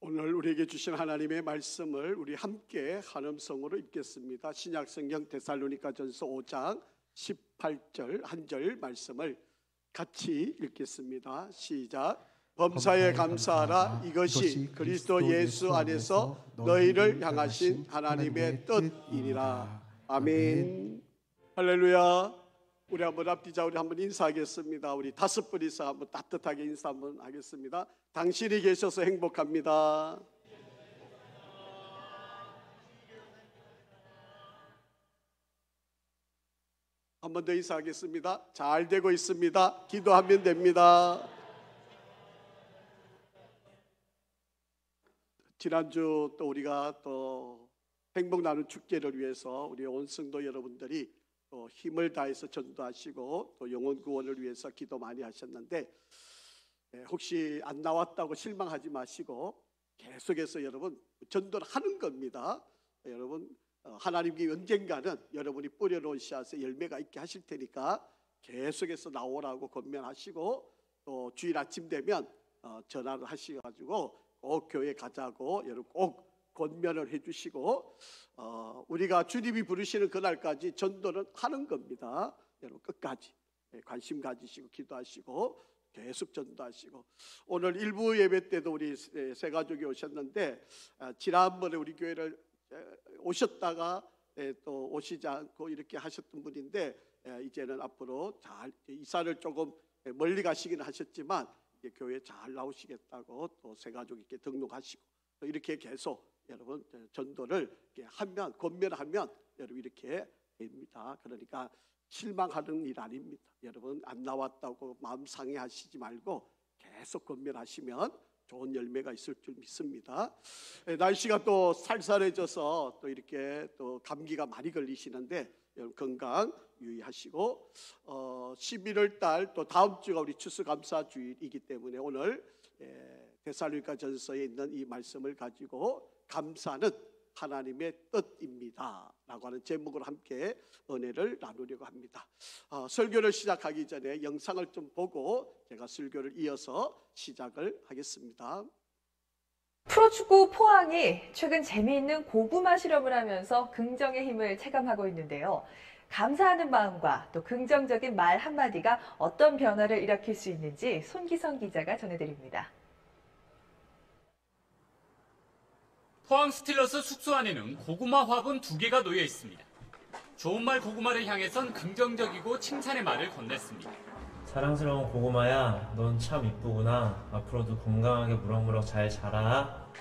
오늘 우리에게 주신 하나님의 말씀을 우리 함께 한음성으로 읽겠습니다. 신약성경 데살로니가전서 5장 18절 한 절 말씀을 같이 읽겠습니다. 시작. 범사에 감사하라. 이것이 그리스도 예수 안에서 너희를 향하신 하나님의 뜻이니라. 아멘. 할렐루야. 우리 한번 앞뒤자 우리 한번 인사하겠습니다. 우리 다섯 분이서 한번 따뜻하게 인사 한번 하겠습니다. 당신이 계셔서 행복합니다. 한 번 더 인사하겠습니다. 잘 되고 있습니다. 기도하면 됩니다. 지난주 또 우리가 또 행복 나눔 축제를 위해서 우리 온 성도 여러분들이 또 힘을 다해서 전도하시고 또 영혼 구원을 위해서 기도 많이 하셨는데 혹시 안 나왔다고 실망하지 마시고 계속해서 여러분 전도를 하는 겁니다. 여러분 하나님이 언젠가는 여러분이 뿌려놓은 씨앗에 열매가 있게 하실 테니까 계속해서 나오라고 권면하시고 또 주일 아침 되면 전화를 하셔가지고 꼭 교회 가자고 여러분 꼭 권면을 해주시고 우리가 주님이 부르시는 그날까지 전도는 하는 겁니다. 여러분 끝까지 관심 가지시고 기도하시고 계속 전도하시고 오늘 일부 예배 때도 우리 세 가족이 오셨는데 지난번에 우리 교회를 오셨다가 또 오시지 않고 이렇게 하셨던 분인데 이제는 앞으로 잘 이사를 조금 멀리 가시기는 하셨지만 이제 교회에 잘 나오시겠다고 또 세 가족 이렇게 등록하시고 또 이렇게 계속 여러분 전도를 하면 권면하면 여러분 이렇게 됩니다. 그러니까 실망하는 일 아닙니다. 여러분 안 나왔다고 마음 상해하시지 말고 계속 권면하시면 좋은 열매가 있을 줄 믿습니다. 날씨가 또 쌀쌀해져서 또 이렇게 또 감기가 많이 걸리시는데 여러분 건강 유의하시고 11월 달 또 다음 주가 우리 추수감사주일이기 때문에 오늘 데살로니가전서에 있는 이 말씀을 가지고 감사는 하나님의 뜻입니다 라고 하는 제목으로 함께 은혜를 나누려고 합니다. 설교를 시작하기 전에 영상을 좀 보고 제가 설교를 이어서 시작을 하겠습니다. 프로축구 포항이 최근 재미있는 고구마 실험을 하면서 긍정의 힘을 체감하고 있는데요. 감사하는 마음과 또 긍정적인 말 한마디가 어떤 변화를 일으킬 수 있는지 손기성 기자가 전해드립니다. 포항 스틸러스 숙소 안에는 고구마 화분 2개가 놓여 있습니다. 좋은 말 고구마를 향해선 긍정적이고 칭찬의 말을 건넸습니다. 사랑스러운 고구마야, 넌 참 이쁘구나. 앞으로도 건강하게 무럭무럭 잘 자라.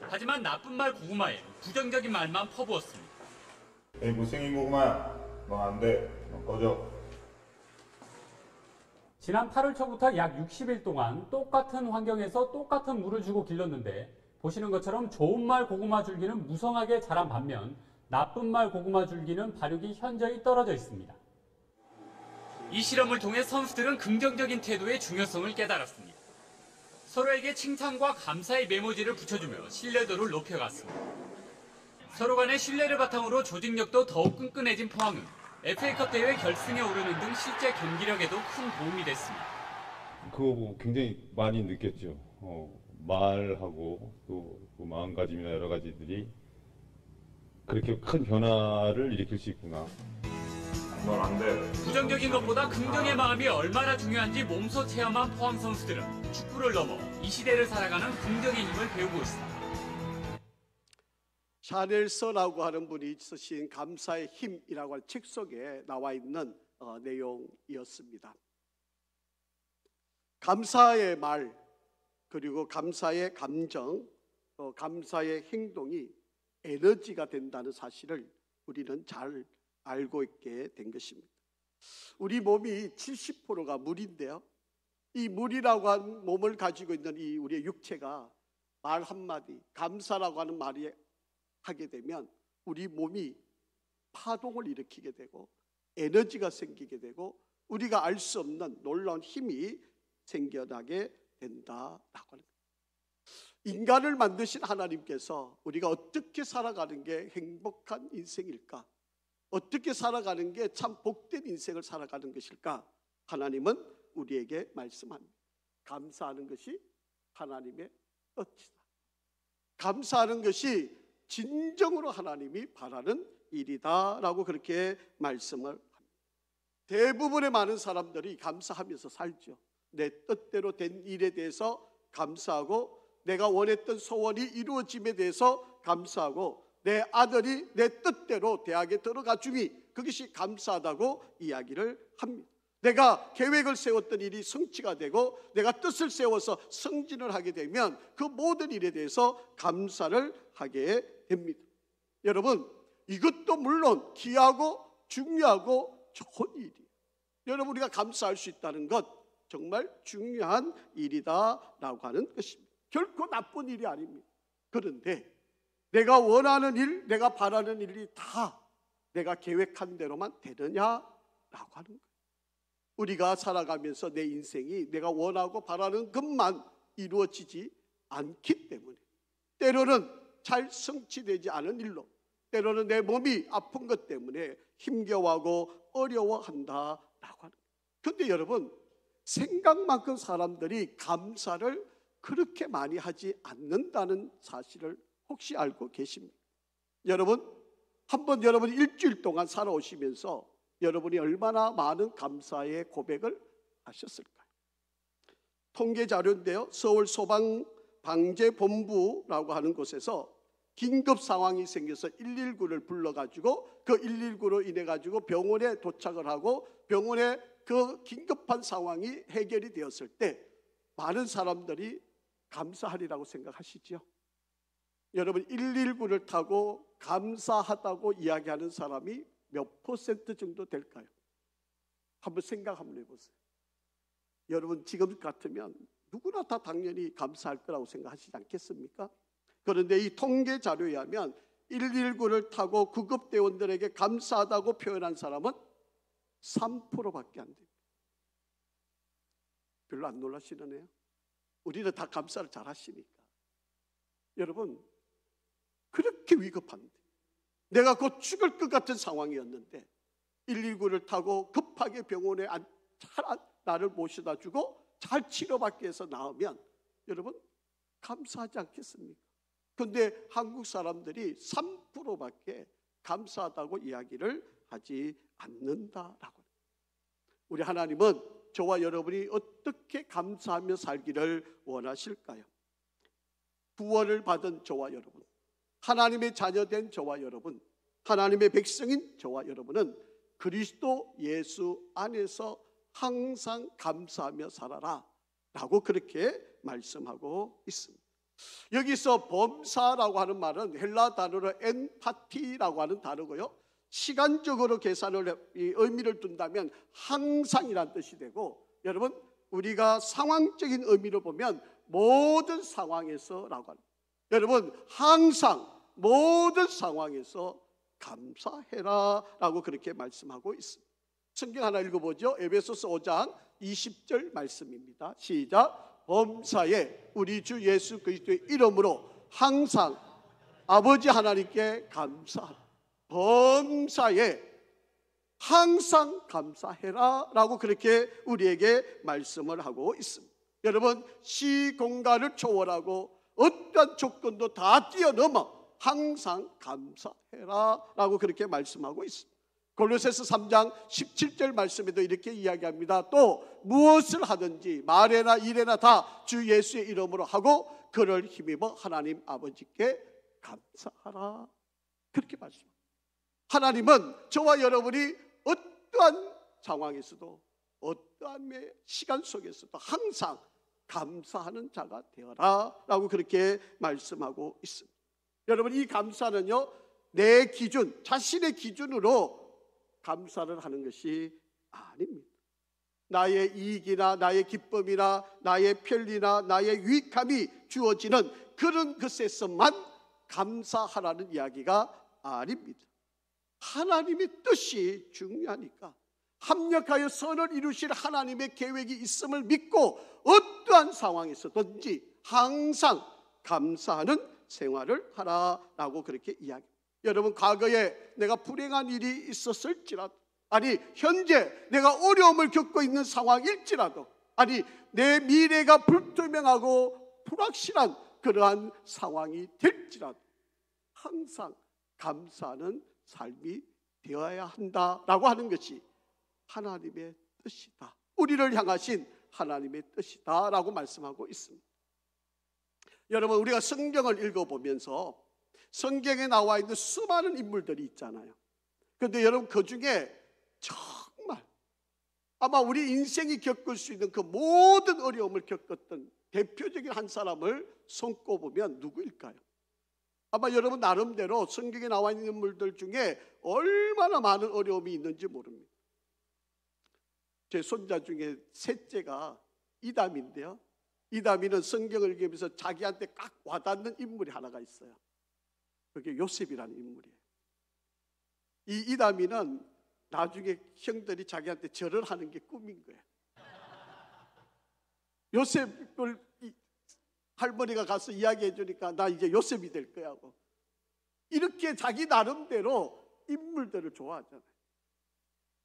하지만 나쁜 말 고구마에 부정적인 말만 퍼부었습니다. 에이 못생긴 고구마야, 너 안 돼, 너 꺼져. 지난 8월 초부터 약 60일 동안 똑같은 환경에서 똑같은 물을 주고 길렀는데 보시는 것처럼 좋은 말 고구마 줄기는 무성하게 자란 반면 나쁜 말 고구마 줄기는 발육이 현저히 떨어져 있습니다. 이 실험을 통해 선수들은 긍정적인 태도의 중요성을 깨달았습니다. 서로에게 칭찬과 감사의 메모지를 붙여주며 신뢰도를 높여갔습니다. 서로 간의 신뢰를 바탕으로 조직력도 더욱 끈끈해진 포항은 FA컵 대회 결승에 오르는 등 실제 경기력에도 큰 도움이 됐습니다. 그거 굉장히 많이 느꼈죠. 말하고 또 그 마음가짐이나 여러 가지들이 그렇게 큰 변화를 일으킬 수 있구나. 넌 안 돼. 부정적인 것보다 긍정의 마음이 얼마나 중요한지 몸소 체험한 포항 선수들은 축구를 넘어 이 시대를 살아가는 긍정의 힘을 배우고 있습니다. 샤넬서라고 하는 분이 쓰신 감사의 힘이라고 하는 책 속에 나와 있는 내용이었습니다. 감사의 말 그리고 감사의 감정 또 감사의 행동이 에너지가 된다는 사실을 우리는 잘 알고 있게 된 것입니다. 우리 몸이 70%가 물인데요. 이 물이라고 하는 몸을 가지고 있는 이 우리의 육체가 말 한마디 감사라고 하는 말이 하게 되면 우리 몸이 파동을 일으키게 되고 에너지가 생기게 되고 우리가 알 수 없는 놀라운 힘이 생겨나게 된다라고 하는 거예요. 인간을 만드신 하나님께서 우리가 어떻게 살아가는 게 행복한 인생일까? 어떻게 살아가는 게 참 복된 인생을 살아가는 것일까? 하나님은 우리에게 말씀합니다. 감사하는 것이 하나님의 뜻이다. 감사하는 것이 진정으로 하나님이 바라는 일이다라고 그렇게 말씀을 합니다. 대부분의 많은 사람들이 감사하면서 살죠. 내 뜻대로 된 일에 대해서 감사하고, 내가 원했던 소원이 이루어짐에 대해서 감사하고, 내 아들이 내 뜻대로 대학에 들어가 줌이 그것이 감사하다고 이야기를 합니다. 내가 계획을 세웠던 일이 성취가 되고 내가 뜻을 세워서 승진을 하게 되면 그 모든 일에 대해서 감사를 하게 됩니다. 여러분, 이것도 물론 귀하고 중요하고 좋은 일이에요. 여러분, 우리가 감사할 수 있다는 것 정말 중요한 일이다라고 하는 것입니다. 결코 나쁜 일이 아닙니다. 그런데 내가 원하는 일, 내가 바라는 일이 다 내가 계획한 대로만 되느냐라고 하는 거예요. 우리가 살아가면서 내 인생이 내가 원하고 바라는 것만 이루어지지 않기 때문에, 때로는 잘 성취되지 않은 일로, 때로는 내 몸이 아픈 것 때문에 힘겨워하고 어려워한다라고 하는 거예요. 그런데 여러분, 생각만큼 사람들이 감사를 그렇게 많이 하지 않는다는 사실을 혹시 알고 계십니까? 여러분, 한번 여러분이 일주일 동안 살아오시면서 여러분이 얼마나 많은 감사의 고백을 하셨을까요? 통계 자료인데요, 서울 소방방재본부라고 하는 곳에서 긴급 상황이 생겨서 119를 불러가지고 그 119로 인해 가지고 병원에 도착을 하고 병원에 그 긴급한 상황이 해결이 되었을 때 많은 사람들이 감사하리라고 생각하시죠? 여러분, 119를 타고 감사하다고 이야기하는 사람이 몇 퍼센트 정도 될까요? 한번 생각 한번 해보세요. 여러분, 지금 같으면 누구나 다 당연히 감사할 거라고 생각하시지 않겠습니까? 그런데 이 통계 자료에 하면 119를 타고 구급대원들에게 감사하다고 표현한 사람은 3%밖에 안 됩니다. 별로 안 놀라시려네요. 우리는 다 감사를 잘 하시니까. 여러분, 그렇게 위급한데, 내가 곧 죽을 것 같은 상황이었는데 119를 타고 급하게 병원에 나를 모셔다 주고 잘 치료받기 위해서 나오면 여러분, 감사하지 않겠습니까? 그런데 한국 사람들이 3%밖에 감사하다고 이야기를 하지 않는다라고. 우리 하나님은 저와 여러분이 어떻게 감사하며 살기를 원하실까요? 구원을 받은 저와 여러분, 하나님의 자녀된 저와 여러분, 하나님의 백성인 저와 여러분은 그리스도 예수 안에서 항상 감사하며 살아라 라고 그렇게 말씀하고 있습니다. 여기서 범사라고 하는 말은 헬라 단어로 엔파티라고 하는 단어고요, 시간적으로 계산을 의미를 둔다면 항상이란 뜻이 되고, 여러분, 우리가 상황적인 의미로 보면 모든 상황에서라고 합니다. 여러분, 항상 모든 상황에서 감사해라 라고 그렇게 말씀하고 있습니다. 성경 하나 읽어보죠. 에베소서 5장 20절 말씀입니다. 시작. 범사에 우리 주 예수 그리스도의 이름으로 항상 아버지 하나님께 감사하라. 범사에 항상 감사해라 라고 그렇게 우리에게 말씀을 하고 있습니다. 여러분, 시공간을 초월하고 어떠한 조건도 다 뛰어넘어 항상 감사해라 라고 그렇게 말씀하고 있습니다. 골로새서 3장 17절 말씀에도 이렇게 이야기합니다. 또 무엇을 하든지 말에나 일에나 다 주 예수의 이름으로 하고 그를 힘입어 하나님 아버지께 감사하라. 그렇게 말씀합니다. 하나님은 저와 여러분이 어떠한 상황에서도 어떠한 시간 속에서도 항상 감사하는 자가 되어라 라고 그렇게 말씀하고 있습니다. 여러분, 이 감사는요, 내 기준, 자신의 기준으로 감사를 하는 것이 아닙니다. 나의 이익이나 나의 기쁨이나 나의 편리나 나의 유익함이 주어지는 그런 것에서만 감사하라는 이야기가 아닙니다. 하나님의 뜻이 중요하니까 합력하여 선을 이루실 하나님의 계획이 있음을 믿고 어떠한 상황에서든지 항상 감사하는 생활을 하라라고 그렇게 이야기합니다. 여러분, 과거에 내가 불행한 일이 있었을지라도, 아니 현재 내가 어려움을 겪고 있는 상황일지라도, 아니 내 미래가 불투명하고 불확실한 그러한 상황이 될지라도 항상 감사하는 삶이 되어야 한다라고 하는 것이 하나님의 뜻이다. 우리를 향하신 하나님의 뜻이다라고 말씀하고 있습니다. 여러분, 우리가 성경을 읽어보면서 성경에 나와 있는 수많은 인물들이 있잖아요. 그런데 여러분, 그 중에 정말 아마 우리 인생이 겪을 수 있는 그 모든 어려움을 겪었던 대표적인 한 사람을 손꼽으면 누구일까요? 아마 여러분 나름대로 성경에 나와 있는 인물들 중에 얼마나 많은 어려움이 있는지 모릅니다. 제 손자 중에 셋째가 이담인데요, 이담이는 성경을 읽으면서 자기한테 꽉 와닿는 인물이 하나가 있어요. 그게 요셉이라는 인물이에요. 이 이담이는 나중에 형들이 자기한테 절을 하는 게 꿈인 거예요. 요셉을 할머니가 가서 이야기해 주니까 나 이제 요셉이 될 거야 하고, 이렇게 자기 나름대로 인물들을 좋아하잖아요.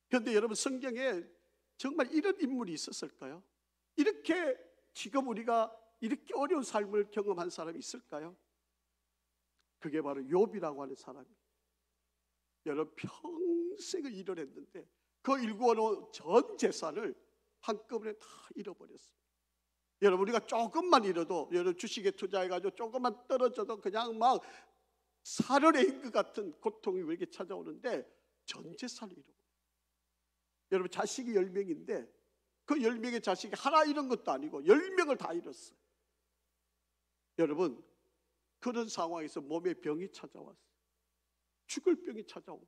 그런데 여러분, 성경에 정말 이런 인물이 있었을까요? 이렇게 지금 우리가 이렇게 어려운 삶을 경험한 사람이 있을까요? 그게 바로 욥이라고 하는 사람이에요. 여러분, 평생을 일을 했는데 그 일구어놓은 전 재산을 한꺼번에 다 잃어버렸어요. 여러분, 우리가 조금만 잃어도, 여러분 주식에 투자해가지고 조금만 떨어져도 그냥 막 살을 에인 것 같은 고통이 우리에게 찾아오는데 전 재산을 잃어버려요. 여러분, 자식이 10명인데 그 10명의 자식이 하나 잃은 것도 아니고 10명을 다 잃었어요. 여러분, 그런 상황에서 몸에 병이 찾아왔어요. 죽을 병이 찾아오고,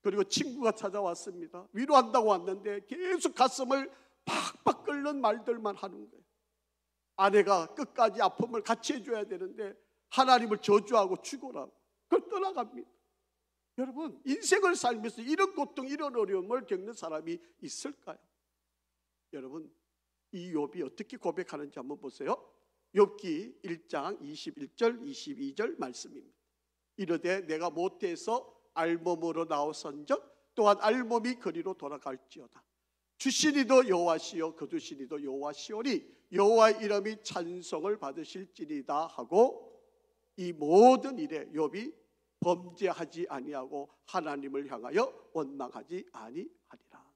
그리고 친구가 찾아왔습니다. 위로한다고 왔는데 계속 가슴을 팍팍 끓는 말들만 하는 거예요. 아내가 끝까지 아픔을 같이 해줘야 되는데 하나님을 저주하고 죽어라고 그걸 떠나갑니다. 여러분, 인생을 살면서 이런 고통, 이런 어려움을 겪는 사람이 있을까요? 여러분, 이 욥이 어떻게 고백하는지 한번 보세요. 욥기 1장 21절 22절 말씀입니다. 이르되 내가 모태에서 알몸으로 나오선적 또한 알몸이 그리로 돌아갈지어다. 주시니도 여호와시요 거두시니도 여호와시오니 여호와의 이름이 찬송을 받으실지니이다 하고, 이 모든 일에 욥이 범죄하지 아니하고 하나님을 향하여 원망하지 아니하리라.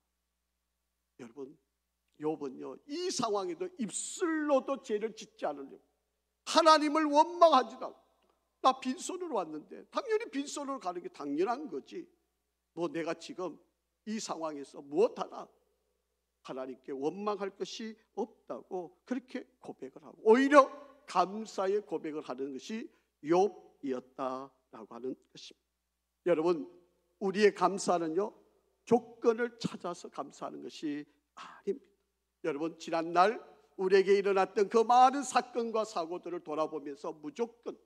여러분, 욥은요, 이 상황에도 입술로도 죄를 짓지 않으려고 하나님을 원망하지 않고, 나 빈손으로 왔는데 당연히 빈손으로 가는 게 당연한 거지, 뭐 내가 지금 이 상황에서 무엇 하나 하나님께 원망할 것이 없다고 그렇게 고백을 하고, 오히려 감사의 고백을 하는 것이 욥이었다라고 하는 것입니다. 여러분, 우리의 감사는요, 조건을 찾아서 감사하는 것이 아닙니다. 여러분, 지난날 우리에게 일어났던 그 많은 사건과 사고들을 돌아보면서 무조건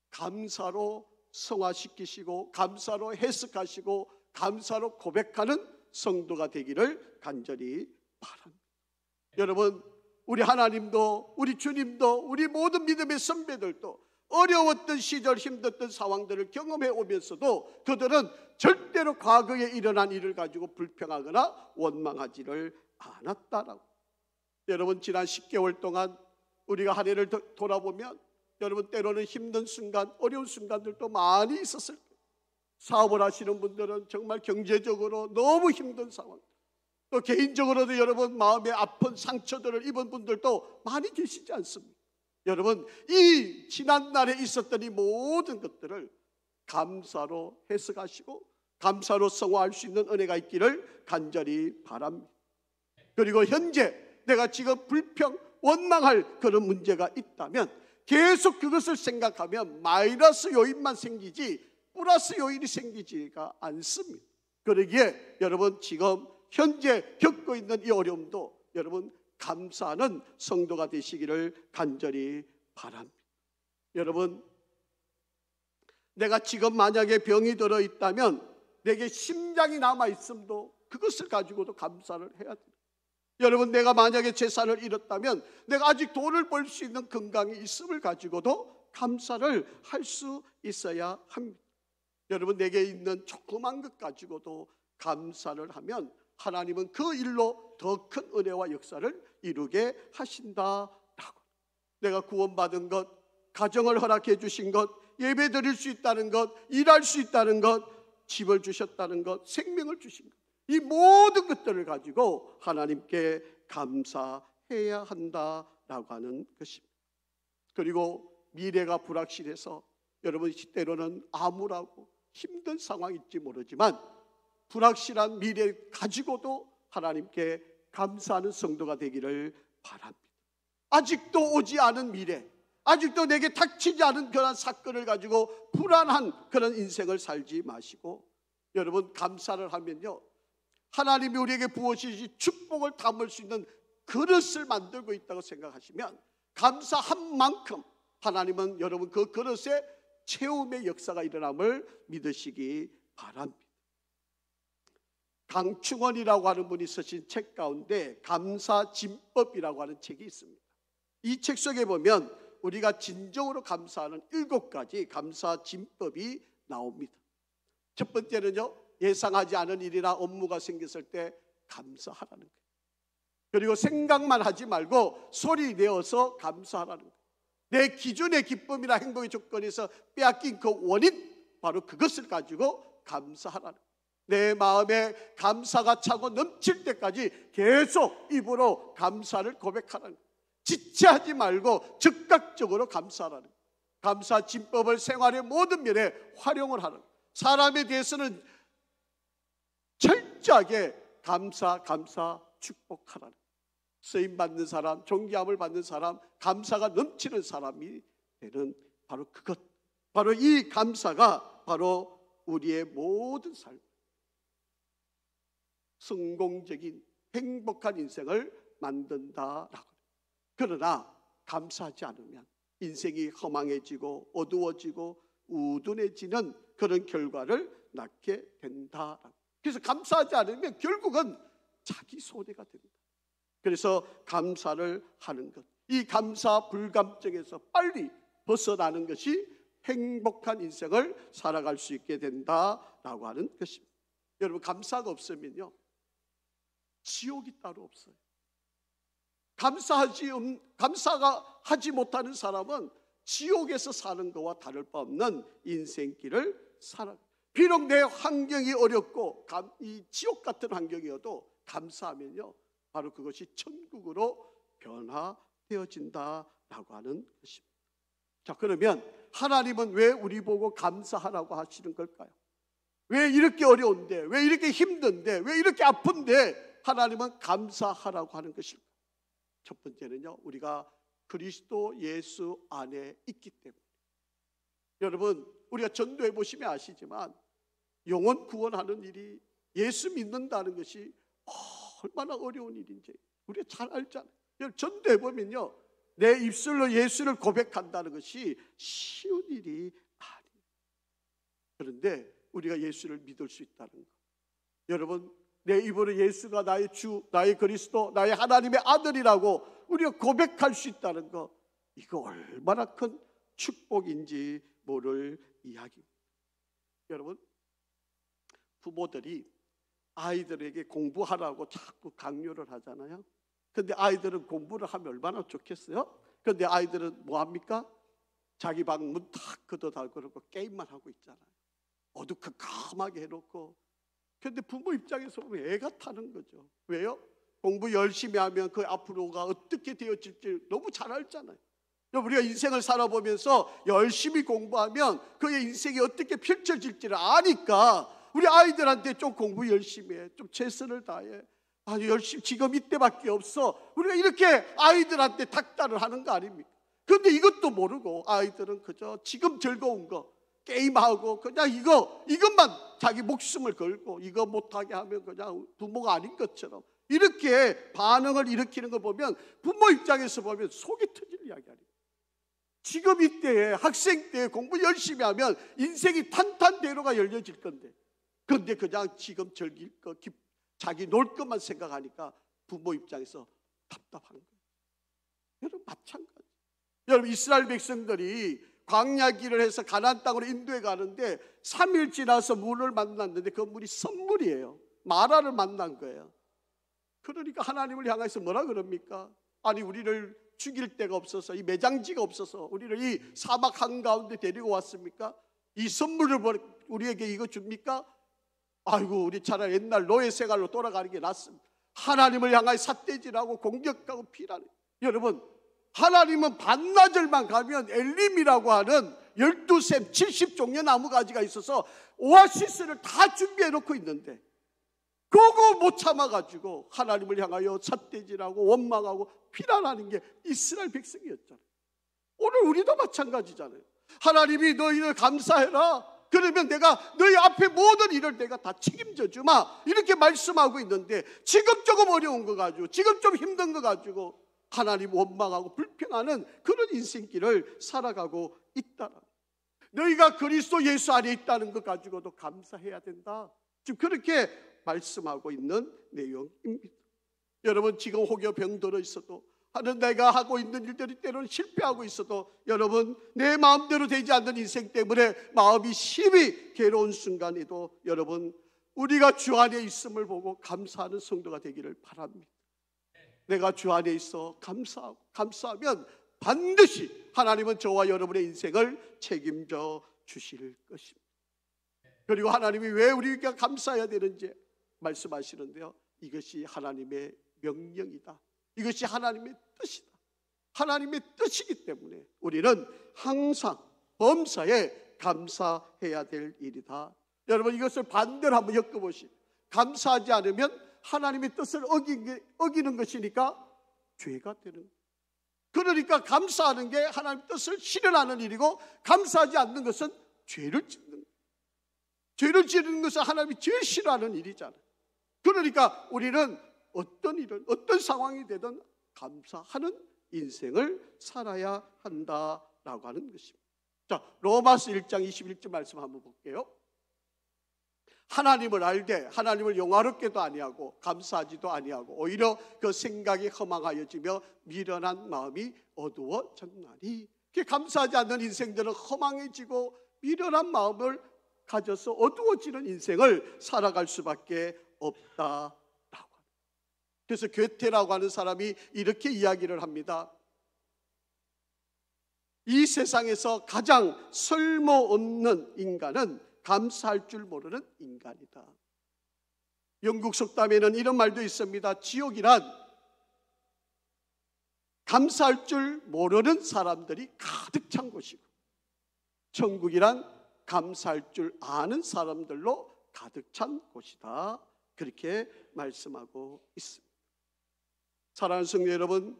감사로 성화시키시고 감사로 해석하시고 감사로 고백하는 성도가 되기를 간절히 바랍니다. 여러분, 우리 하나님도 우리 주님도 우리 모든 믿음의 선배들도 어려웠던 시절, 힘들었던 상황들을 경험해 오면서도 그들은 절대로 과거에 일어난 일을 가지고 불평하거나 원망하지를 않았다라고. 여러분, 지난 10개월 동안 우리가 한 해를 돌아보면 여러분, 때로는 힘든 순간, 어려운 순간들도 많이 있었을 거예요. 사업을 하시는 분들은 정말 경제적으로 너무 힘든 상황, 또 개인적으로도 여러분 마음에 아픈 상처들을 입은 분들도 많이 계시지 않습니까? 여러분, 이 지난날에 있었던 이 모든 것들을 감사로 해석하시고 감사로 성화할 수 있는 은혜가 있기를 간절히 바랍니다. 그리고 현재 내가 지금 불평, 원망할 그런 문제가 있다면 계속 그것을 생각하면 마이너스 요인만 생기지 플러스 요인이 생기지가 않습니다. 그러기에 여러분, 지금 현재 겪고 있는 이 어려움도 여러분 감사하는 성도가 되시기를 간절히 바랍니다. 여러분, 내가 지금 만약에 병이 들어 있다면 내게 심장이 남아 있음도 그것을 가지고도 감사를 해야 돼요. 여러분, 내가 만약에 재산을 잃었다면 내가 아직 돈을 벌 수 있는 건강이 있음을 가지고도 감사를 할 수 있어야 합니다. 여러분, 내게 있는 조그만 것 가지고도 감사를 하면 하나님은 그 일로 더 큰 은혜와 역사를 이루게 하신다라고. 내가 구원받은 것, 가정을 허락해 주신 것, 예배 드릴 수 있다는 것, 일할 수 있다는 것, 집을 주셨다는 것, 생명을 주신 것, 이 모든 것들을 가지고 하나님께 감사해야 한다라고 하는 것입니다. 그리고 미래가 불확실해서 여러분 때로는 암울하고 힘든 상황일지 모르지만 불확실한 미래 가지고도 하나님께 감사하는 성도가 되기를 바랍니다. 아직도 오지 않은 미래, 아직도 내게 닥치지 않은 그런 사건을 가지고 불안한 그런 인생을 살지 마시고, 여러분 감사를 하면요, 하나님이 우리에게 부어주신 축복을 담을 수 있는 그릇을 만들고 있다고 생각하시면 감사한 만큼 하나님은 여러분 그 그릇에 채움의 역사가 일어남을 믿으시기 바랍니다. 강충원이라고 하는 분이 쓰신 책 가운데 감사진법이라고 하는 책이 있습니다. 이 책 속에 보면 우리가 진정으로 감사하는 7가지 감사진법이 나옵니다. 첫 번째는요, 예상하지 않은 일이나 업무가 생겼을 때 감사하라는 거예요. 그리고 생각만 하지 말고 소리 내어서 감사하라는 거예요. 내 기준의 기쁨이나 행복의 조건에서 빼앗긴 그 원인, 바로 그것을 가지고 감사하라는 거예요. 내 마음에 감사가 차고 넘칠 때까지 계속 입으로 감사를 고백하라는 거예요. 지체하지 말고 즉각적으로 감사하라는 거예요. 감사 진법을 생활의 모든 면에 활용을 하는 거예요. 사람에 대해서는 철저하게 감사 축복하라는 거예요. 쓰임받는 사람, 존귀함을 받는 사람, 감사가 넘치는 사람이 되는 바로 그것, 바로 이 감사가 바로 우리의 모든 삶, 성공적인 행복한 인생을 만든다라고. 그러나 감사하지 않으면 인생이 허망해지고 어두워지고 우둔해지는 그런 결과를 낳게 된다. 그래서 감사하지 않으면 결국은 자기 손해가 된다. 그래서 감사를 하는 것, 이 감사 불감증에서 빨리 벗어나는 것이 행복한 인생을 살아갈 수 있게 된다라고 하는 것입니다. 여러분, 감사가 없으면요, 지옥이 따로 없어요. 감사가 하지 못하는 사람은 지옥에서 사는 것과 다를 바 없는 인생길을 살아가요. 비록 내 환경이 어렵고 이 지옥 같은 환경이어도 감사하면요, 바로 그것이 천국으로 변화되어진다라고 하는 것입니다. 자, 그러면 하나님은 왜 우리 보고 감사하라고 하시는 걸까요? 왜 이렇게 어려운데, 왜 이렇게 힘든데, 왜 이렇게 아픈데 하나님은 감사하라고 하는 것일까요? 첫 번째는요, 우리가 그리스도 예수 안에 있기 때문에. 여러분, 우리가 전도해 보시면 아시지만 영혼 구원하는 일이, 예수 믿는다는 것이 얼마나 어려운 일인지 우리가 잘 알잖아요. 전도해 보면요, 내 입술로 예수를 고백한다는 것이 쉬운 일이 아니에요. 그런데 우리가 예수를 믿을 수 있다는 것, 여러분, 내 입으로 예수가 나의 주, 나의 그리스도, 나의 하나님의 아들이라고 우리가 고백할 수 있다는 것, 이거 얼마나 큰 축복인지 모를 이야기입니다. 여러분, 부모들이 아이들에게 공부하라고 자꾸 강요를 하잖아요. 근데 아이들은 공부를 하면 얼마나 좋겠어요? 근데 아이들은 뭐 합니까? 자기 방 문 탁 걷어닫고 그러고 게임만 하고 있잖아요. 어두컴컴하게 해놓고. 근데 부모 입장에서 보면 애가 타는 거죠. 왜요? 공부 열심히 하면 그 앞으로가 어떻게 되어질지 너무 잘 알잖아요. 우리가 인생을 살아보면서 열심히 공부하면 그의 인생이 어떻게 펼쳐질지를 아니까 우리 아이들한테 좀 공부 열심히 해, 좀 최선을 다해, 아주 열심히, 지금 이때밖에 없어, 우리가 이렇게 아이들한테 닥달을 하는 거 아닙니까? 그런데 이것도 모르고 아이들은 그저 지금 즐거운 거 게임하고 그냥 이것만 자기 목숨을 걸고, 이거 못하게 하면 그냥 부모가 아닌 것처럼 이렇게 반응을 일으키는 걸 보면 부모 입장에서 보면 속이 터질 이야기 아닙니까? 지금 이때에, 학생 때 공부 열심히 하면 인생이 탄탄대로가 열려질 건데, 그런데 그냥 지금 즐길 거, 자기 놀 것만 생각하니까 부모 입장에서 답답한 거예요. 여러분, 마찬가지. 여러분, 이스라엘 백성들이 광야 길을 해서 가나안 땅으로 인도해 가는데 3일 지나서 물을 만났는데 그 물이 선물이에요. 마라를 만난 거예요. 그러니까 하나님을 향해서 뭐라 그럽니까? 아니, 우리를 죽일 데가 없어서, 이 매장지가 없어서 우리를 이 사막 한가운데 데리고 왔습니까? 이 선물을 우리에게 이거 줍니까? 아이고, 우리 차라리 옛날 노예 생활로 돌아가는 게 낫습니다. 하나님을 향하여 삿대질하고 공격하고 피라는. 여러분, 하나님은 반나절만 가면 엘림이라고 하는 12샘 70종의 나무가지가 있어서 오아시스를 다 준비해 놓고 있는데 그거 못 참아가지고 하나님을 향하여 삿대질하고 원망하고 피난하는 게 이스라엘 백성이었잖아요. 오늘 우리도 마찬가지잖아요. 하나님이 너희를 감사해라. 그러면 내가 너희 앞에 모든 일을 내가 다 책임져 주마. 이렇게 말씀하고 있는데 지금 조금 어려운 거 가지고, 지금 좀 힘든 거 가지고 하나님 원망하고 불평하는 그런 인생길을 살아가고 있다. 너희가 그리스도 예수 안에 있다는 것 가지고도 감사해야 된다. 지금 그렇게 말씀하고 있는 내용입니다. 여러분, 지금 혹여 병들어 있어도, 하는 내가 하고 있는 일들이 때로는 실패하고 있어도, 여러분, 내 마음대로 되지 않는 인생 때문에 마음이 심히 괴로운 순간에도 여러분, 우리가 주 안에 있음을 보고 감사하는 성도가 되기를 바랍니다. 내가 주 안에 있어 감사하고, 감사하면 반드시 하나님은 저와 여러분의 인생을 책임져 주실 것입니다. 그리고 하나님이 왜 우리가 감사해야 되는지 말씀하시는데요, 이것이 하나님의 명령이다. 이것이 하나님의 뜻이다. 하나님의 뜻이기 때문에 우리는 항상 범사에 감사해야 될 일이다. 여러분, 이것을 반대로 한번 엮어보시죠. 감사하지 않으면 하나님의 뜻을 어기는 것이니까 죄가 되는 거예요. 그러니까 감사하는 게 하나님의 뜻을 실현하는 일이고, 감사하지 않는 것은 죄를 짓는 거예요. 죄를 짓는 것은 하나님이 제일 싫어하는 일이잖아요. 그러니까 우리는 어떤 일은, 어떤 상황이 되든 감사하는 인생을 살아야 한다라고 하는 것입니다. 자, 로마서 1장 21절 말씀 한번 볼게요. 하나님을 알되 하나님을 영화롭게도 아니하고 감사하지도 아니하고 오히려 그 생각이 허망하여지며 미련한 마음이 어두워졌나니. 감사하지 않는 인생들은 허망해지고 미련한 마음을 가져서 어두워지는 인생을 살아갈 수밖에 없다라고 합니다. 그래서 괴테라고 하는 사람이 이렇게 이야기를 합니다. 이 세상에서 가장 쓸모없는 인간은 감사할 줄 모르는 인간이다. 영국 속담에는 이런 말도 있습니다. 지옥이란 감사할 줄 모르는 사람들이 가득 찬 곳이고, 천국이란 감사할 줄 아는 사람들로 가득 찬 곳이다. 그렇게 말씀하고 있습니다. 사랑하는 성도 여러분,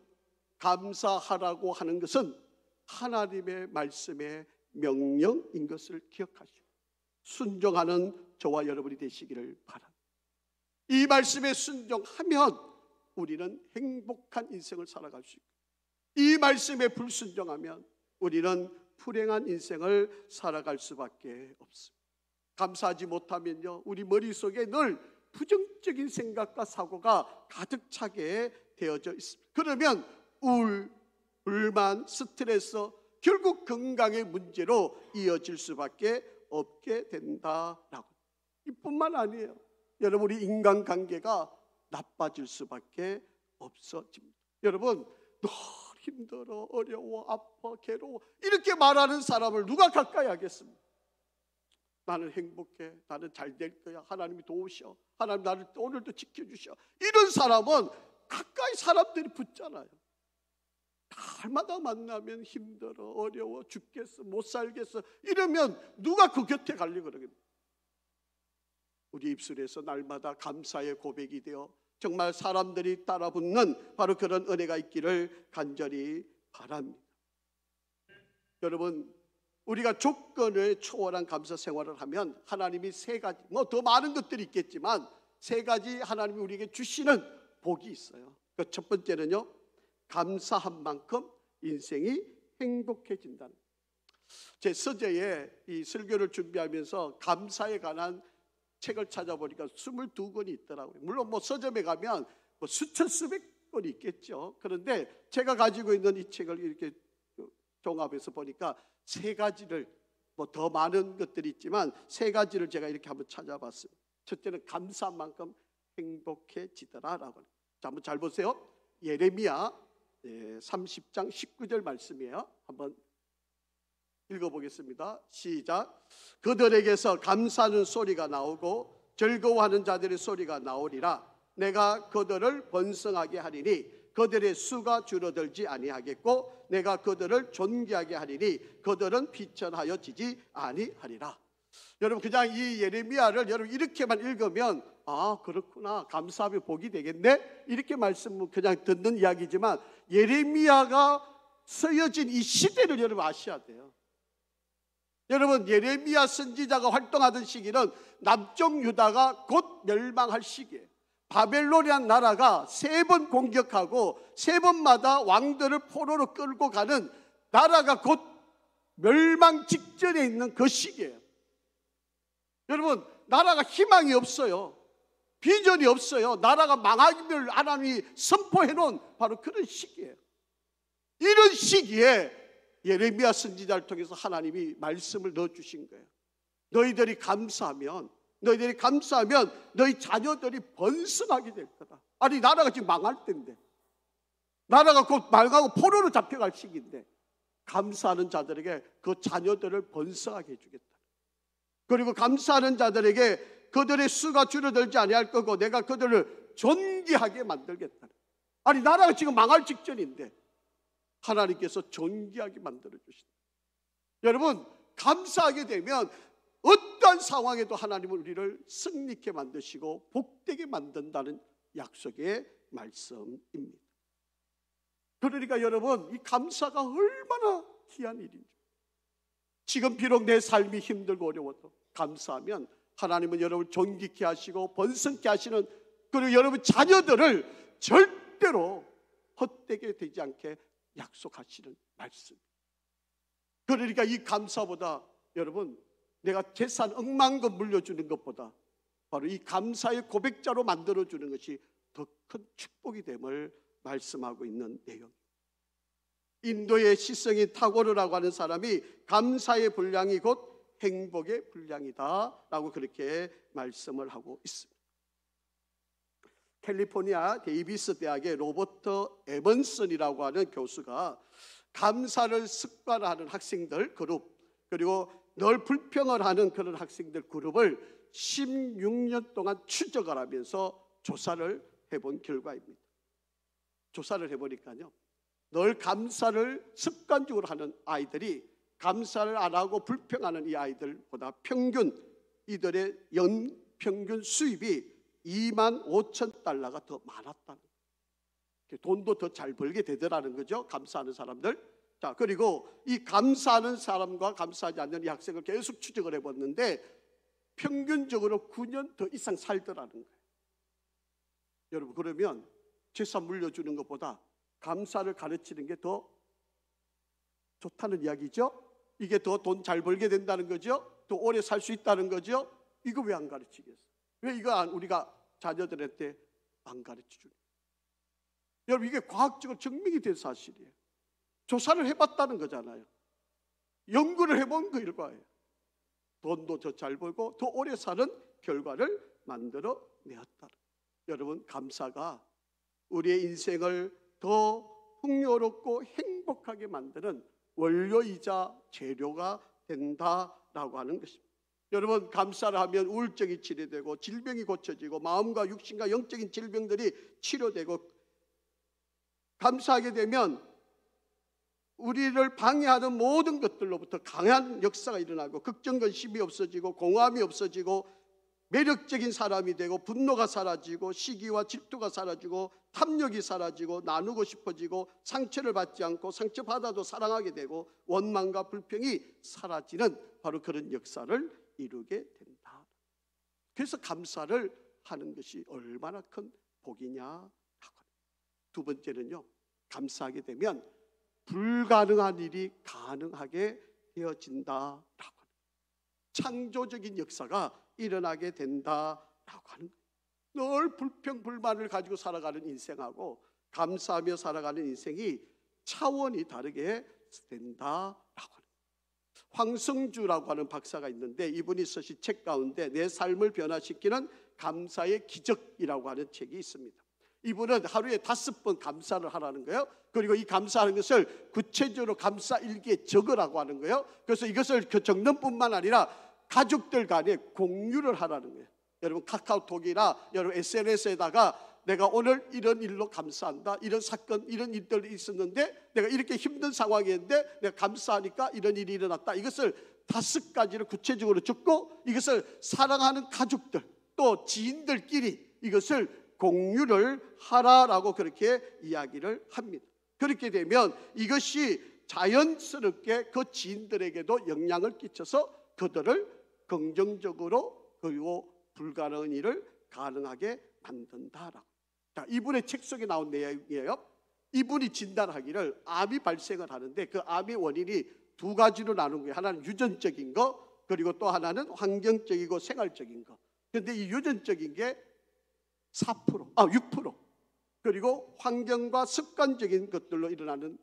감사하라고 하는 것은 하나님의 말씀의 명령인 것을 기억하시고 순종하는 저와 여러분이 되시기를 바랍니다. 이 말씀에 순종하면 우리는 행복한 인생을 살아갈 수 있고, 이 말씀에 불순종하면 우리는 불행한 인생을 살아갈 수밖에 없습니다. 감사하지 못하면요, 우리 머릿속에 늘 부정적인 생각과 사고가 가득 차게 되어져 있습니다. 그러면 불만, 스트레스, 결국 건강의 문제로 이어질 수밖에 없게 된다라고. 이뿐만 아니에요. 여러분, 우리 인간관계가 나빠질 수밖에 없어집니다. 여러분, 늘 힘들어, 어려워, 아파, 괴로워 이렇게 말하는 사람을 누가 가까이 하겠습니까? 나는 행복해, 나는 잘 될 거야, 하나님이 도우셔, 하나님 나를 오늘도 지켜주셔, 이런 사람은 가까이 사람들이 붙잖아요. 날마다 만나면 힘들어, 어려워, 죽겠어, 못 살겠어 이러면 누가 그 곁에 가려고 그러겠습니까? 우리 입술에서 날마다 감사의 고백이 되어 정말 사람들이 따라붙는 바로 그런 은혜가 있기를 간절히 바랍니다. 여러분, 우리가 조건을 초월한 감사 생활을 하면 하나님이 세 가지, 뭐 더 많은 것들이 있겠지만 세 가지 하나님이 우리에게 주시는 복이 있어요. 그 첫 번째는요, 감사한 만큼 인생이 행복해진다는. 제 서재에 이 설교를 준비하면서 감사에 관한 책을 찾아보니까 22권이 있더라고요. 물론 뭐 서점에 가면 뭐 수천 수백 권이 있겠죠. 그런데 제가 가지고 있는 이 책을 이렇게 종합해서 보니까 세 가지를, 뭐 더 많은 것들이 있지만 세 가지를 제가 이렇게 한번 찾아봤습니다. 첫째는 감사한 만큼 행복해지더라라고. 자, 한번 잘 보세요. 예레미야 30장 19절 말씀이에요. 한번 읽어보겠습니다. 시작. 그들에게서 감사하는 소리가 나오고 즐거워하는 자들의 소리가 나오리라. 내가 그들을 번성하게 하리니 그들의 수가 줄어들지 아니하겠고 내가 그들을 존귀하게 하리니 그들은 비천하여지지 아니하리라. 여러분, 그냥 이 예레미야를 여러분 이렇게만 읽으면 아, 그렇구나, 감사하며 복이 되겠네, 이렇게 말씀 그냥 듣는 이야기지만 예레미야가 쓰여진 이 시대를 여러분 아셔야 돼요. 여러분, 예레미야 선지자가 활동하던 시기는 남쪽 유다가 곧 멸망할 시기예요. 바벨론이라는 나라가 3번 공격하고 3번마다 왕들을 포로로 끌고 가는 나라가 곧 멸망 직전에 있는 그 시기예요. 여러분, 나라가 희망이 없어요. 비전이 없어요. 나라가 망하기를 하나님이 선포해 놓은 바로 그런 시기예요. 이런 시기에 예레미야 선지자를 통해서 하나님이 말씀을 넣어주신 거예요. 너희들이 감사하면 너희 자녀들이 번성하게 될 거다. 아니, 나라가 지금 망할 때인데, 나라가 곧 망하고 포로로 잡혀갈 시기인데 감사하는 자들에게 그 자녀들을 번성하게 해주겠다. 그리고 감사하는 자들에게 그들의 수가 줄어들지 아니할 거고 내가 그들을 존귀하게 만들겠다. 아니, 나라가 지금 망할 직전인데 하나님께서 존귀하게 만들어 주신다. 여러분, 감사하게 되면 어떠한 상황에도 하나님은 우리를 승리케 만드시고 복되게 만든다는 약속의 말씀입니다. 그러니까 여러분, 이 감사가 얼마나 귀한 일인지, 지금 비록 내 삶이 힘들고 어려워도 감사하면 하나님은 여러분을 존귀케 하시고 번성케 하시는, 그리고 여러분 자녀들을 절대로 헛되게 되지 않게 약속하시는 말씀. 그러니까 이 감사보다 여러분, 내가 재산 억만금 물려주는 것보다 바로 이 감사의 고백자로 만들어주는 것이 더 큰 축복이 됨을 말씀하고 있는 내용. 인도의 시성인 타고르라고 하는 사람이 감사의 분량이 곧 행복의 분량이다 라고 그렇게 말씀을 하고 있습니다. 캘리포니아 데이비스 대학의 로버트 에번슨이라고 하는 교수가 감사를 습관화하는 학생들 그룹, 그리고 늘 불평을 하는 그런 학생들 그룹을 16년 동안 추적을 하면서 조사를 해본 결과입니다. 조사를 해보니까요, 늘 감사를 습관적으로 하는 아이들이 감사를 안 하고 불평하는 이 아이들보다 평균, 이들의 연평균 수입이 25,000달러가 더 많았다는 거예요. 돈도 더 잘 벌게 되더라는 거죠, 감사하는 사람들. 자, 그리고 이 감사하는 사람과 감사하지 않는 이 학생을 계속 추적을 해봤는데 평균적으로 9년 더 이상 살더라는 거예요. 여러분, 그러면 재산 물려주는 것보다 감사를 가르치는 게 더 좋다는 이야기죠. 이게 더 돈 잘 벌게 된다는 거죠. 더 오래 살 수 있다는 거죠. 이거 왜 안 가르치겠어요? 왜 이거 우리가 자녀들한테 안 가르쳐주는? 여러분, 이게 과학적으로 증명이 된 사실이에요. 조사를 해봤다는 거잖아요. 연구를 해본 그 결과예요. 돈도 더 잘 벌고 더 오래 사는 결과를 만들어 내었다. 여러분, 감사가 우리의 인생을 더 풍요롭고 행복하게 만드는 원료이자 재료가 된다라고 하는 것입니다. 여러분, 감사를 하면 우울증이 치료되고 질병이 고쳐지고 마음과 육신과 영적인 질병들이 치료되고, 감사하게 되면 우리를 방해하는 모든 것들로부터 강한 역사가 일어나고 걱정근심이 없어지고 공허함이 없어지고 매력적인 사람이 되고 분노가 사라지고 시기와 질투가 사라지고 탐욕이 사라지고 나누고 싶어지고 상처를 받지 않고 상처받아도 사랑하게 되고 원망과 불평이 사라지는 바로 그런 역사를 이루게 된다. 그래서 감사를 하는 것이 얼마나 큰 복이냐. 두 번째는요, 감사하게 되면 불가능한 일이 가능하게 되어진다라고 하는, 창조적인 역사가 일어나게 된다라고 하는 거예요. 늘 불평 불만을 가지고 살아가는 인생하고 감사하며 살아가는 인생이 차원이 다르게 된다라고 하는 거예요. 황성주라고 하는 박사가 있는데 이분이 쓰신 책 가운데 내 삶을 변화시키는 감사의 기적이라고 하는 책이 있습니다. 이분은 하루에 5번 감사를 하라는 거예요. 그리고 이 감사하는 것을 구체적으로 감사 일기에 적으라고 하는 거예요. 그래서 이것을 적는 뿐만 아니라 가족들 간에 공유를 하라는 거예요. 여러분 카카오톡이나 여러분 SNS에다가 내가 오늘 이런 일로 감사한다. 이런 사건, 이런 일들이 있었는데 내가 이렇게 힘든 상황이었는데 내가 감사하니까 이런 일이 일어났다. 이것을 5가지를 구체적으로 적고 이것을 사랑하는 가족들 또 지인들끼리 이것을 공유를 하라라고 그렇게 이야기를 합니다. 그렇게 되면 이것이 자연스럽게 그 지인들에게도 영향을 끼쳐서 그들을 긍정적으로 그리고 불가능한 일을 가능하게 만든다라고. 자, 이분의 책 속에 나온 내용이에요. 이분이 진단하기를 암이 발생을 하는데 그 암의 원인이 2가지로 나눈 거예요. 하나는 유전적인 거 그리고 또 하나는 환경적이고 생활적인 거. 그런데 이 유전적인 게 6% 그리고 환경과 습관적인 것들로 일어나는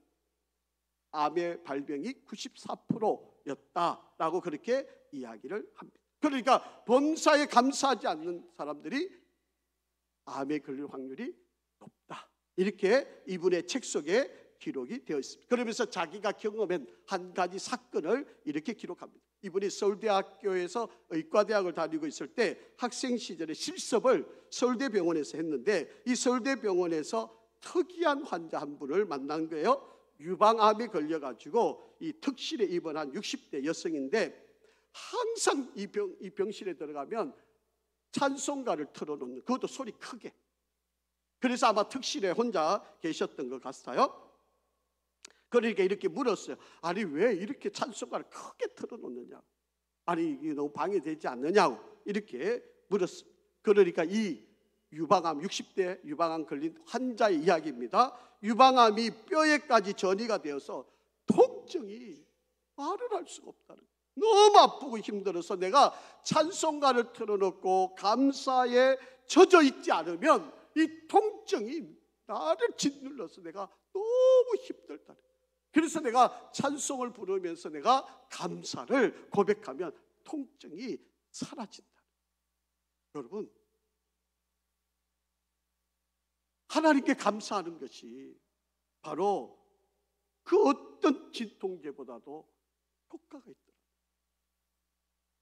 암의 발병이 94%였다라고 그렇게 이야기를 합니다. 그러니까 범사에 감사하지 않는 사람들이 암에 걸릴 확률이 높다. 이렇게 이분의 책 속에 기록이 되어 있습니다. 그러면서 자기가 경험한 한 가지 사건을 이렇게 기록합니다. 이분이 서울대학교에서 의과대학을 다니고 있을 때 학생 시절에 실습을 서울대병원에서 했는데 이 서울대병원에서 특이한 환자 한 분을 만난 거예요. 유방암에 걸려가지고 이 특실에 입원한 60대 여성인데 항상 이 병실에 들어가면 찬송가를 틀어놓는, 그것도 소리 크게. 그래서 아마 특실에 혼자 계셨던 것 같아요. 그러니까 이렇게 물었어요. 아니 왜 이렇게 찬송가를 크게 틀어놓느냐, 아니 이게 너무 방해되지 않느냐고 이렇게 물었어요. 그러니까 이 유방암 60대 유방암 걸린 환자의 이야기입니다. 유방암이 뼈에까지 전이가 되어서 통증이 말을 할 수가 없다는 거예요. 너무 아프고 힘들어서 내가 찬송가를 틀어놓고 감사에 젖어 있지 않으면 이 통증이 나를 짓눌러서 내가 너무 힘들다는 거예요. 그래서 내가 찬송을 부르면서 내가 감사를 고백하면 통증이 사라진다. 여러분, 하나님께 감사하는 것이 바로 그 어떤 진통제보다도 효과가 있더라.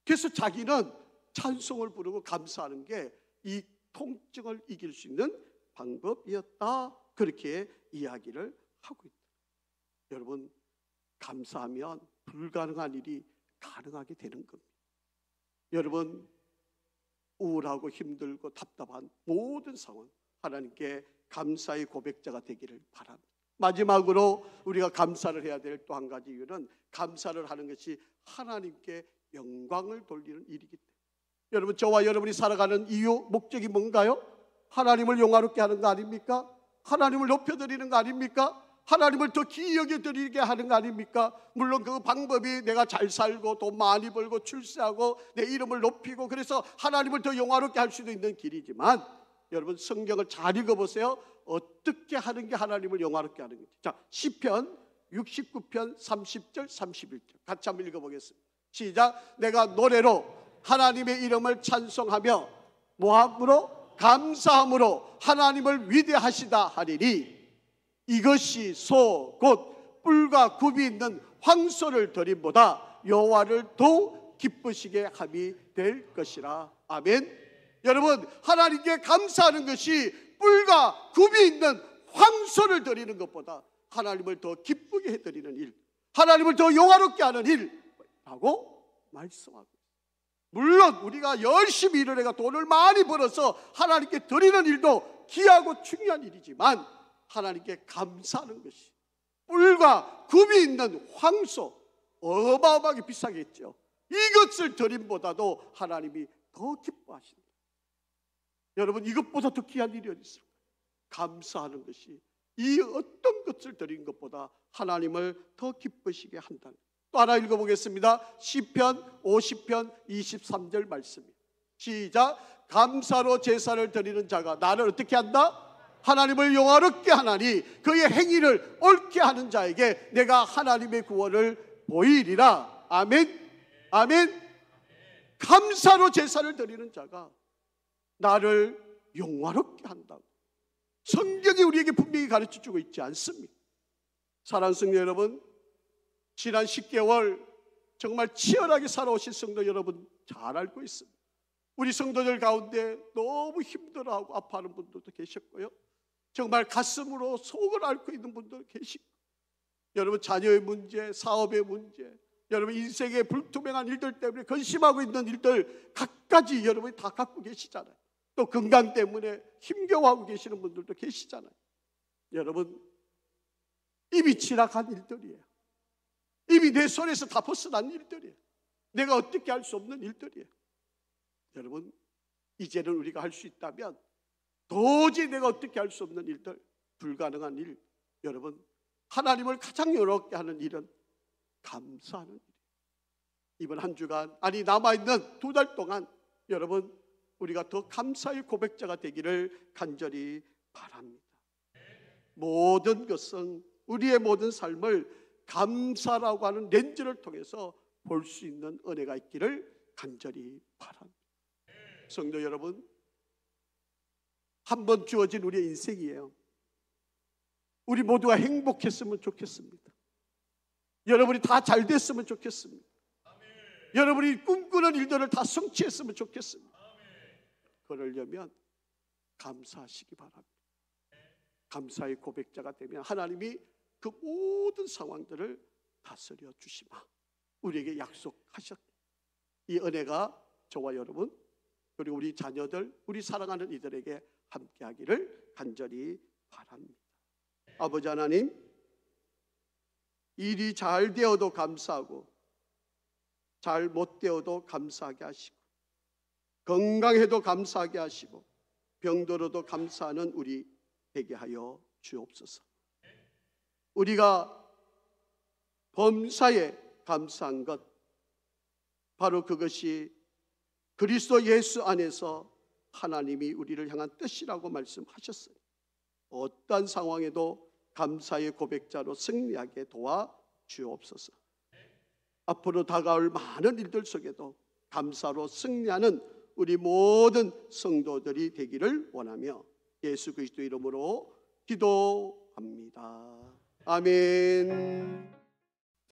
그래서 자기는 찬송을 부르고 감사하는 게 이 통증을 이길 수 있는 방법이었다. 그렇게 이야기를 하고 있다. 여러분, 감사하면 불가능한 일이 가능하게 되는 겁니다. 여러분, 우울하고 힘들고 답답한 모든 상황, 하나님께 감사의 고백자가 되기를 바랍니다. 마지막으로 우리가 감사를 해야 될 또 한 가지 이유는 감사를 하는 것이 하나님께 영광을 돌리는 일이기 때문에. 여러분, 저와 여러분이 살아가는 이유, 목적이 뭔가요? 하나님을 영화롭게 하는 거 아닙니까? 하나님을 높여드리는 거 아닙니까? 하나님을 더 기이 여겨드리게 하는 거 아닙니까? 물론 그 방법이 내가 잘 살고 돈 많이 벌고 출세하고 내 이름을 높이고 그래서 하나님을 더 영화롭게 할 수도 있는 길이지만, 여러분 성경을 잘 읽어보세요. 어떻게 하는 게 하나님을 영화롭게 하는 건지. 자, 시편 69편 30절 31절 같이 한번 읽어보겠습니다. 시작. 내가 노래로 하나님의 이름을 찬송하며 뭐함으로? 감사함으로 하나님을 위대하시다 하리니 이것이 소 곧 뿔과 굽이 있는 황소를 드림보다 여호와를 더욱 기쁘시게 함이 될 것이라. 아멘. 여러분, 하나님께 감사하는 것이 뿔과 굽이 있는 황소를 드리는 것보다 하나님을 더 기쁘게 해드리는 일, 하나님을 더 영화롭게 하는 일라고 말씀하고 있습니다. 물론 우리가 열심히 일을 해가 돈을 많이 벌어서 하나님께 드리는 일도 귀하고 중요한 일이지만 하나님께 감사하는 것이, 뿔과 굽이 있는 황소 어마어마하게 비싸겠죠. 이것을 드림보다도 하나님이 더 기뻐하신다. 여러분, 이것보다 더 귀한 일이 어디 있을까요? 감사하는 것이 이 어떤 것을 드린 것보다 하나님을 더 기쁘시게 한다는. 또 하나 읽어보겠습니다. 시편 50편 23절 말씀입니다. 시작. 감사로 제사를 드리는 자가 나를 어떻게 한다? 하나님을 영화롭게 하나니 그의 행위를 옳게 하는 자에게 내가 하나님의 구원을 보이리라. 아멘. 아멘. 감사로 제사를 드리는 자가 나를 영화롭게 한다고. 성경이 우리에게 분명히 가르쳐주고 있지 않습니다. 사랑하는 성도 여러분, 지난 10개월 정말 치열하게 살아오신 성도 여러분 잘 알고 있습니다. 우리 성도들 가운데 너무 힘들어하고 아파하는 분들도 계셨고요, 정말 가슴으로 속을 앓고 있는 분도 계시고, 여러분 자녀의 문제, 사업의 문제, 여러분 인생의 불투명한 일들 때문에 근심하고 있는 일들 갖가지 여러분이 다 갖고 계시잖아요. 또 건강 때문에 힘겨워하고 계시는 분들도 계시잖아요. 여러분, 이미 지나간 일들이에요. 이미 내 손에서 다 벗어난 일들이에요. 내가 어떻게 할 수 없는 일들이에요. 여러분, 이제는 우리가 할 수 있다면 도저히 내가 어떻게 할 수 없는 일들, 불가능한 일, 여러분 하나님을 가장 영롭게 하는 일은 감사하는 일이에요. 이번 한 주간, 아니 남아있는 2달 동안 여러분 우리가 더 감사의 고백자가 되기를 간절히 바랍니다. 모든 것은, 우리의 모든 삶을 감사라고 하는 렌즈를 통해서 볼 수 있는 은혜가 있기를 간절히 바랍니다. 성도 여러분, 한 번 주어진 우리의 인생이에요. 우리 모두가 행복했으면 좋겠습니다. 여러분이 다 잘 됐으면 좋겠습니다. 여러분이 꿈꾸는 일들을 다 성취했으면 좋겠습니다. 그러려면 감사하시기 바랍니다. 감사의 고백자가 되면 하나님이 그 모든 상황들을 다스려 주시마 우리에게 약속하셨다. 이 은혜가 저와 여러분, 그리고 우리 자녀들, 우리 사랑하는 이들에게 함께하기를 간절히 바랍니다. 아버지 하나님, 일이 잘 되어도 감사하고 잘 못 되어도 감사하게 하시고, 건강해도 감사하게 하시고, 병들어도 감사하는 우리 되게 하여 주옵소서. 우리가 범사에 감사한 것, 바로 그것이 그리스도 예수 안에서 하나님이 우리를 향한 뜻이라고 말씀하셨어요. 어떠한 상황에도 감사의 고백자로 승리하게 도와 주옵소서. 앞으로 다가올 많은 일들 속에도 감사로 승리하는 우리 모든 성도들이 되기를 원하며 예수 그리스도 이름으로 기도합니다. 아멘.